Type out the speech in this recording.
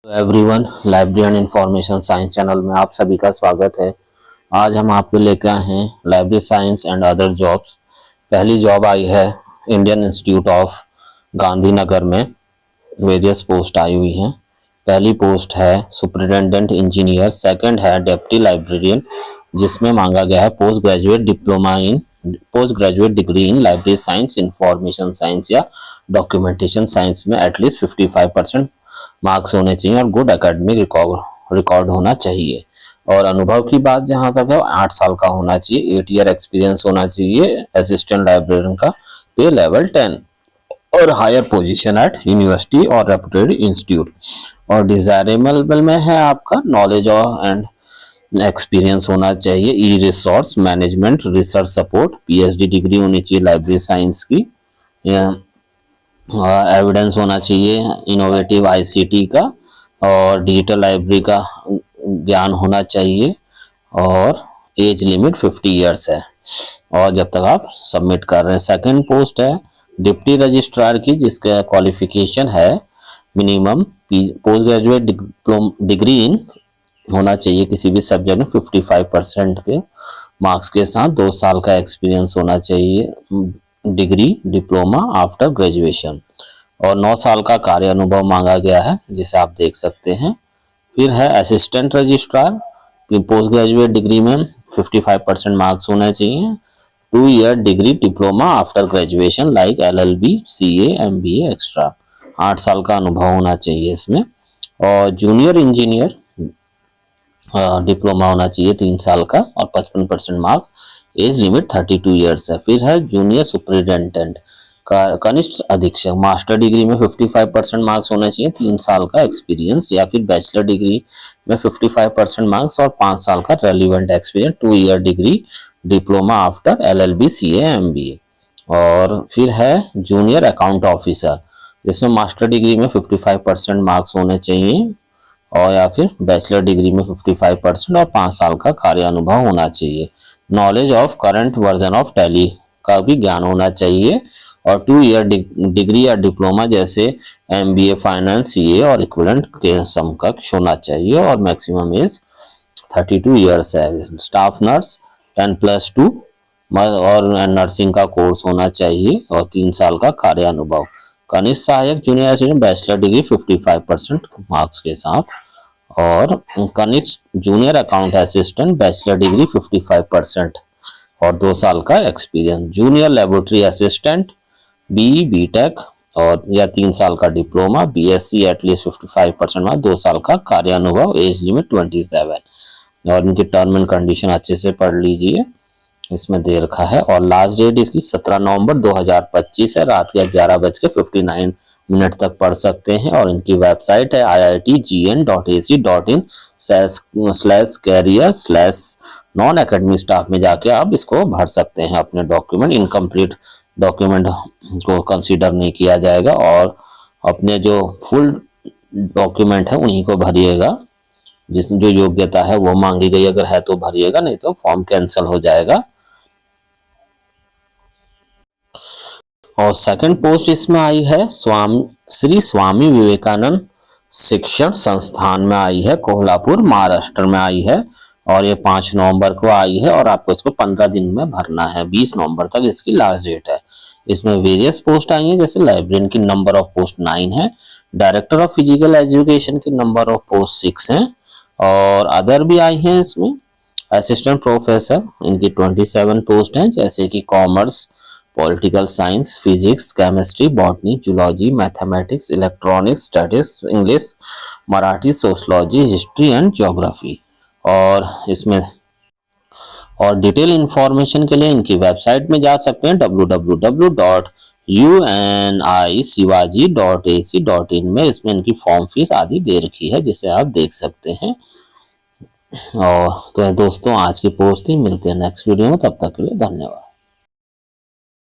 Everyone, library and information science channel में आप सभी का स्वागत है। आज हम आपको लेकर आए हैं library science and other jobs. पहली जॉब आई है इंडियन इंस्टीट्यूट ऑफ गांधीनगर में। वेरियस पोस्ट आई हुई हैं। पहली पोस्ट है सुपरिटेंडेंट इंजीनियर, सेकंड है डेप्टी लाइब्रेरियन, जिसमें मांगा गया है post graduate degree in library science, information science या डॉक्यूमेंटेशन साइंस में एटलीस्ट 55% मार्क्स होने चाहिए और गुड एकेडमिक रिकॉर्ड होना चाहिए। और अनुभव की बात जहां तक है 8 साल का होना चाहिए, 8 ईयर एक्सपीरियंस होना चाहिए। असिस्टेंट लाइब्रेरियन का पे लेवल 10 और हायर पोजीशन एट यूनिवर्सिटी और रेप्यूटेड इंस्टीट्यूट। और डिजायरेबल में है आपका नॉलेज और एंड एक्सपीरियंस होना चाहिए। E resource management, research support, PhD degree होनी चाहिए लाइब्रेरी साइंस की। एविडेंस होना चाहिए इनोवेटिव आईसीटी का और डिजिटल लाइब्रेरी का ज्ञान होना चाहिए। और एज लिमिट 50 ईयर्स है और जब तक आप सबमिट कर रहे हैं। सेकंड पोस्ट है डिप्टी रजिस्ट्रार की, जिसका क्वालिफिकेशन है minimum post graduate degree in होना चाहिए किसी भी सब्जेक्ट में 55% के मार्क्स के साथ। 2 साल का एक्सपीरियंस होना चाहिए, डिग्री डिप्लोमा आफ्टर ग्रेजुएशन। और 9 साल का कार्य अनुभव मांगा गया है, जिसे आप देख सकते हैं। फिर है assistant registrar, post graduate degree में 55% मार्क्स होने चाहिए। 2 year degree diploma after graduation like LLB, CA, MBA extra. 8 साल का अनुभव होना चाहिए इसमें। और जूनियर इंजीनियर डिप्लोमा होना चाहिए 3 साल का और 55% मार्क्स। एज लिमिट 32 ईयर्स है। फिर है जूनियर सुपरिटेंडेंट कनिष्ठ अधीक्षक, मास्टर डिग्री में 55% मार्क्स होने चाहिए, 3 साल का एक्सपीरियंस। या फिर बैचलर डिग्री में 55% मार्क्स और 5 साल का relevant experience. 2 year degree diploma after LLB, CA, MBA. और फिर है जूनियर अकाउंट ऑफिसर, जिसमें मास्टर डिग्री में 55% मार्क्स होने चाहिए और या फिर बैचलर डिग्री में 55% और 5 साल का कार्य अनुभव होना चाहिए। Knowledge of current version of tally का भी ज्ञान होना चाहिए। और 2 ईयर डिग्री या डिप्लोमा जैसे एमबीए, फाइनेंस, सीए और इक्विवेलेंट के समकक्ष होना चाहिए। और मैक्सिमम एज 32 ईयर्स है। स्टाफ नर्स 10+2 और नर्सिंग का कोर्स होना चाहिए और 3 साल का कार्य अनुभव। कनिष्ठ सहायक junior assistant bachelor degree 55% marks के साथ। और कनिष्ठ junior account assistant bachelor degree 55% और 2 साल का experience. Junior laboratory assistant B Tech और या 3 साल का डिप्लोमा, बीएससी एटलीस्ट 55% में 2 साल का कार्य अनुभव। Age limit 27। और इनकी टर्म एंड कंडीशन अच्छे से पढ़ लीजिए, इसमें दे रखा है। और लास्ट डेट इसकी 17 नवंबर 2025 है। रात के 11:59 तक पढ़ सकते हैं। और इनकी वेबसाइट है iitgn.ac.in/career/नॉन एकेडमिक स्टाफ में जाके आप इसको भर सकते हैं। अपने डॉक्यूमेंट, इनकम्प्लीट डॉक्यूमेंट को कंसीडर नहीं किया जाएगा और अपने जो फुल डॉक्यूमेंट है उन्हीं को भरिएगा। जिसमें जो योग्यता है वो मांगी गई अगर है तो भरिएगा, नहीं तो फॉर्म कैंसिल हो जाएगा। और सेकंड पोस्ट इसमें आई है श्री स्वामी विवेकानंद शिक्षण संस्थान में आई है, कोल्हापुर महाराष्ट्र में आई है। और ये 5 नवंबर को आई है और आपको इसको 15 दिन में भरना है। 20 नवंबर तक इसकी लास्ट डेट है। इसमें वेरियस पोस्ट आई है, जैसे लाइब्रेरियन की नंबर ऑफ पोस्ट 9 है, डायरेक्टर ऑफ फिजिकल एजुकेशन की नंबर ऑफ पोस्ट 6 है। और अदर भी आई हैं इसमें। असिस्टेंट प्रोफेसर इनकी 27 पोस्ट हैं, जैसे कि commerce, political science, physics, chemistry, botany, zoology, mathematics, electronics, statistics, English, Marathi, sociology, history and geography. और इसमें और डिटेल इंफॉर्मेशन के लिए इनकी वेबसाइट में जा सकते हैं www.unicivaji.ac.in में। इसमें इनकी फॉर्म फीस आदि दे रखी है, जिसे आप देख सकते हैं। और तो दोस्तों, आज की पोस्ट थी। मिलते हैं नेक्स्ट वीडियो में, तब तक के लिए धन्यवाद।